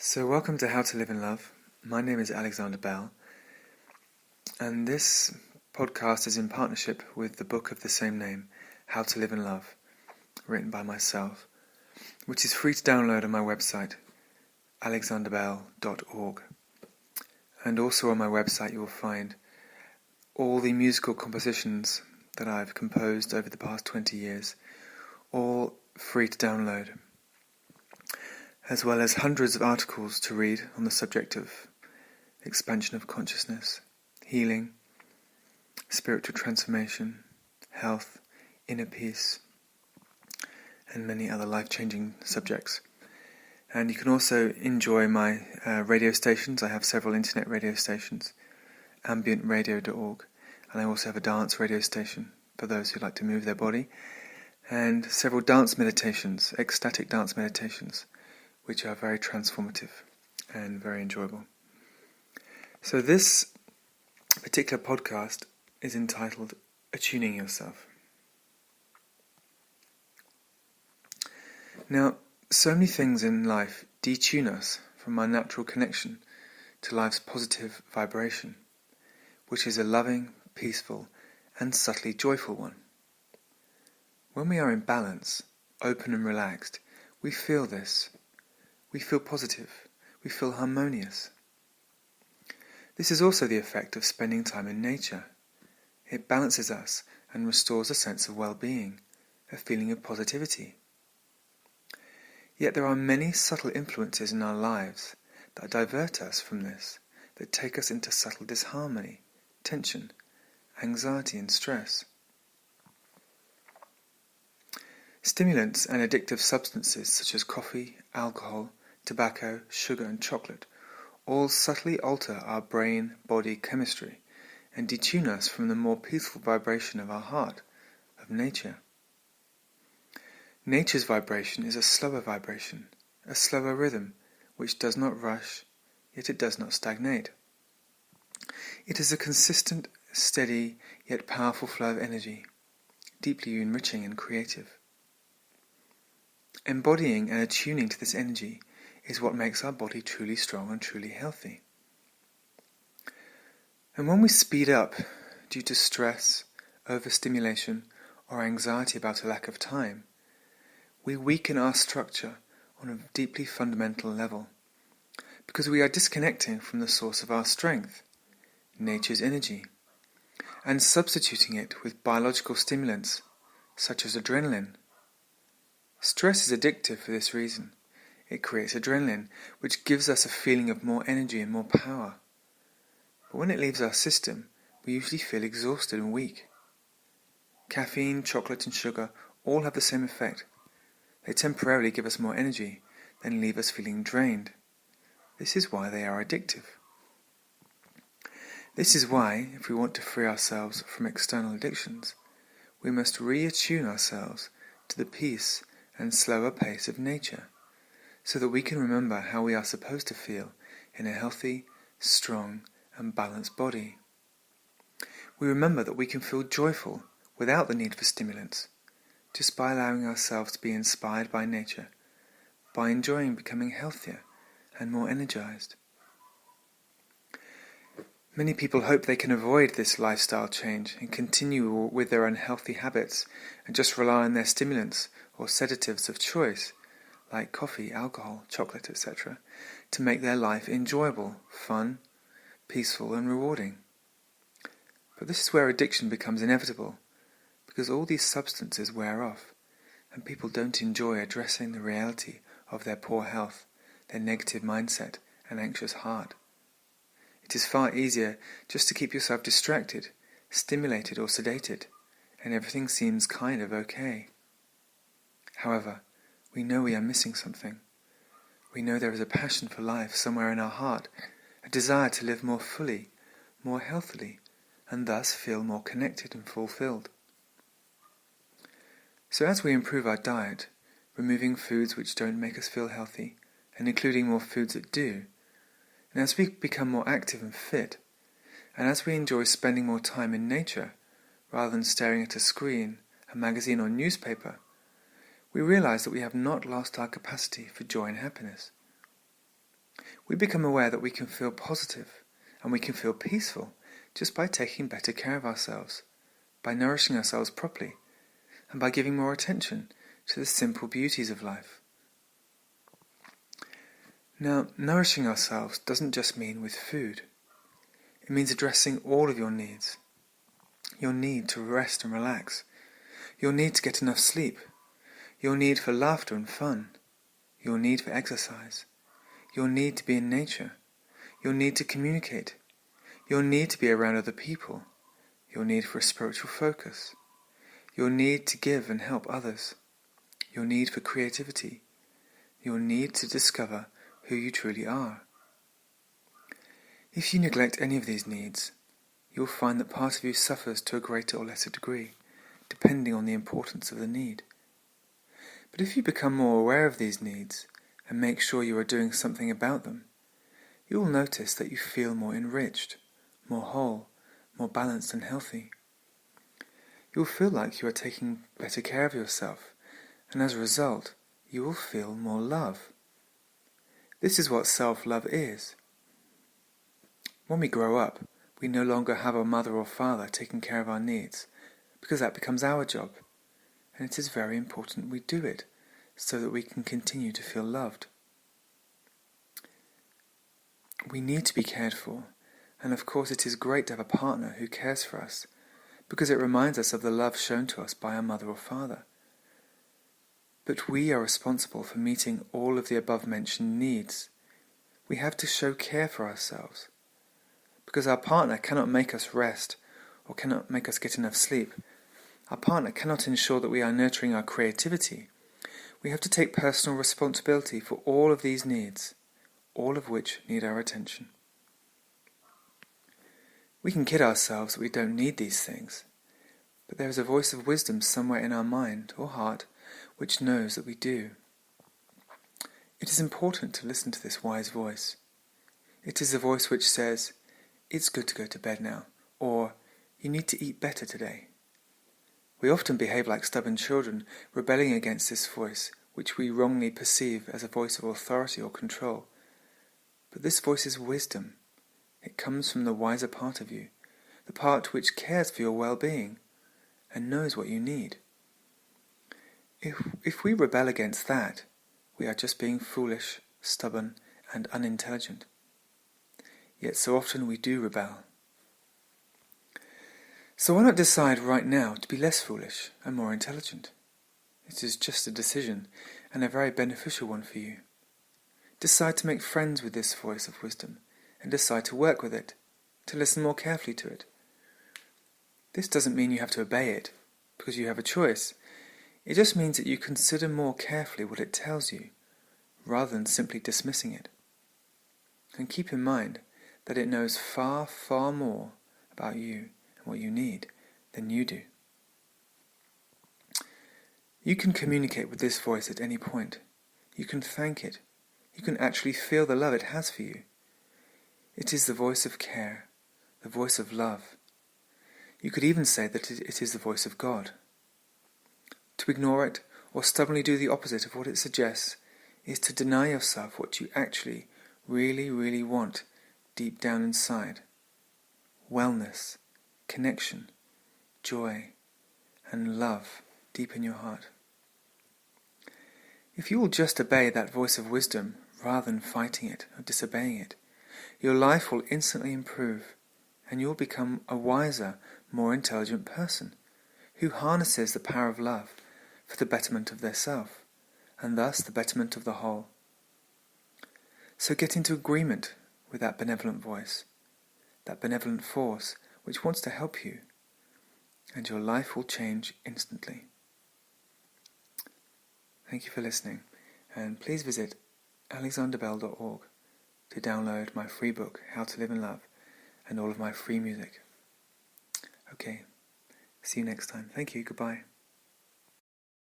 So welcome to How to Live in Love. My name is Alexander Bell, and this podcast is in partnership with the book of the same name, How to Live in Love, written by myself, which is free to download on my website, alexanderbell.org. And also on my website you will find all the musical compositions that I've composed over the past 20 years, all free to download, as well as hundreds of articles to read on the subject of expansion of consciousness, healing, spiritual transformation, health, inner peace, and many other life-changing subjects. And you can also enjoy my radio stations. I have several internet radio stations, ambientradio.org, and I also have a dance radio station for those who like to move their body, and several dance meditations, ecstatic dance meditations, which are very transformative and very enjoyable. So this particular podcast is entitled Attuning Yourself. Now, so many things in life detune us from our natural connection to life's positive vibration, which is a loving, peaceful, and subtly joyful one. When we are in balance, open and relaxed, we feel this. We feel positive. We feel harmonious. This is also the effect of spending time in nature. It balances us and restores a sense of well-being, a feeling of positivity. Yet there are many subtle influences in our lives that divert us from this, that take us into subtle disharmony, tension, anxiety and stress. Stimulants and addictive substances such as coffee, alcohol, tobacco, sugar and chocolate all subtly alter our brain-body chemistry and detune us from the more peaceful vibration of our heart, of nature. Nature's vibration is a slower vibration, a slower rhythm, which does not rush, yet it does not stagnate. It is a consistent, steady, yet powerful flow of energy, deeply enriching and creative. Embodying and attuning to this energy is what makes our body truly strong and truly healthy. And when we speed up due to stress, overstimulation, or anxiety about a lack of time, we weaken our structure on a deeply fundamental level, because we are disconnecting from the source of our strength, nature's energy, and substituting it with biological stimulants, such as adrenaline. Stress is addictive for this reason. It creates adrenaline, which gives us a feeling of more energy and more power. But when it leaves our system, we usually feel exhausted and weak. Caffeine, chocolate and sugar all have the same effect. They temporarily give us more energy, then leave us feeling drained. This is why they are addictive. This is why, if we want to free ourselves from external addictions, we must reattune ourselves to the peace and slower pace of nature, so that we can remember how we are supposed to feel in a healthy, strong, and balanced body. We remember that we can feel joyful without the need for stimulants, just by allowing ourselves to be inspired by nature, by enjoying becoming healthier and more energized. Many people hope they can avoid this lifestyle change and continue with their unhealthy habits and just rely on their stimulants or sedatives of choice, like coffee, alcohol, chocolate, etc., to make their life enjoyable, fun, peaceful and rewarding. But this is where addiction becomes inevitable, because all these substances wear off, and people don't enjoy addressing the reality of their poor health, their negative mindset and anxious heart. It is far easier just to keep yourself distracted, stimulated or sedated, and everything seems kind of okay. However, we know we are missing something. We know there is a passion for life somewhere in our heart, a desire to live more fully, more healthily, and thus feel more connected and fulfilled. So as we improve our diet, removing foods which don't make us feel healthy, and including more foods that do, and as we become more active and fit, and as we enjoy spending more time in nature, rather than staring at a screen, a magazine or newspaper, we realize that we have not lost our capacity for joy and happiness. we become aware that we can feel positive and we can feel peaceful just by taking better care of ourselves, by nourishing ourselves properly, and by giving more attention to the simple beauties of life. Now, nourishing ourselves doesn't just mean with food. It means addressing all of your needs. Your need to rest and relax, your need to get enough sleep, your need for laughter and fun, your need for exercise, your need to be in nature, your need to communicate, your need to be around other people, your need for a spiritual focus, your need to give and help others, your need for creativity, your need to discover who you truly are. If you neglect any of these needs, you'll find that part of you suffers to a greater or lesser degree, depending on the importance of the need. But if you become more aware of these needs and make sure you are doing something about them, you will notice that you feel more enriched, more whole, more balanced and healthy. You will feel like you are taking better care of yourself, and as a result, you will feel more love. This is what self-love is. When we grow up, we no longer have our mother or father taking care of our needs, because that becomes our job, and it is very important we do it, so that we can continue to feel loved. We need to be cared for, and of course it is great to have a partner who cares for us, because it reminds us of the love shown to us by our mother or father. But we are responsible for meeting all of the above-mentioned needs. We have to show care for ourselves, because our partner cannot make us rest or cannot make us get enough sleep. Our partner cannot ensure that we are nurturing our creativity. We have to take personal responsibility for all of these needs, all of which need our attention. We can kid ourselves that we don't need these things, but there is a voice of wisdom somewhere in our mind or heart which knows that we do. It is important to listen to this wise voice. It is the voice which says, "It's good to go to bed now," or "You need to eat better today." We often behave like stubborn children, rebelling against this voice, which we wrongly perceive as a voice of authority or control. But this voice is wisdom. It comes from the wiser part of you, the part which cares for your well-being and knows what you need. If we rebel against that, we are just being foolish, stubborn, and unintelligent. Yet so often we do rebel. So why not decide right now to be less foolish and more intelligent? It is just a decision, and a very beneficial one for you. Decide to make friends with this voice of wisdom, and decide to work with it, to listen more carefully to it. This doesn't mean you have to obey it, because you have a choice. It just means that you consider more carefully what it tells you, rather than simply dismissing it. And keep in mind that it knows far, far more about you and what you need than you do. You can communicate with this voice at any point. You can thank it. You can actually feel the love it has for you. It is the voice of care, the voice of love. You could even say that it is the voice of God. To ignore it or stubbornly do the opposite of what it suggests is to deny yourself what you actually, really, really want deep down inside. Wellness, connection, joy, and love deep in your heart. If you will just obey that voice of wisdom rather than fighting it or disobeying it, your life will instantly improve, and you will become a wiser, more intelligent person who harnesses the power of love for the betterment of their self, and thus the betterment of the whole. So get into agreement with that benevolent voice, that benevolent force which wants to help you, and your life will change instantly. Thank you for listening, and please visit alexanderbell.org to download my free book, How to Live in Love, and all of my free music. Okay, see you next time. Thank you, goodbye.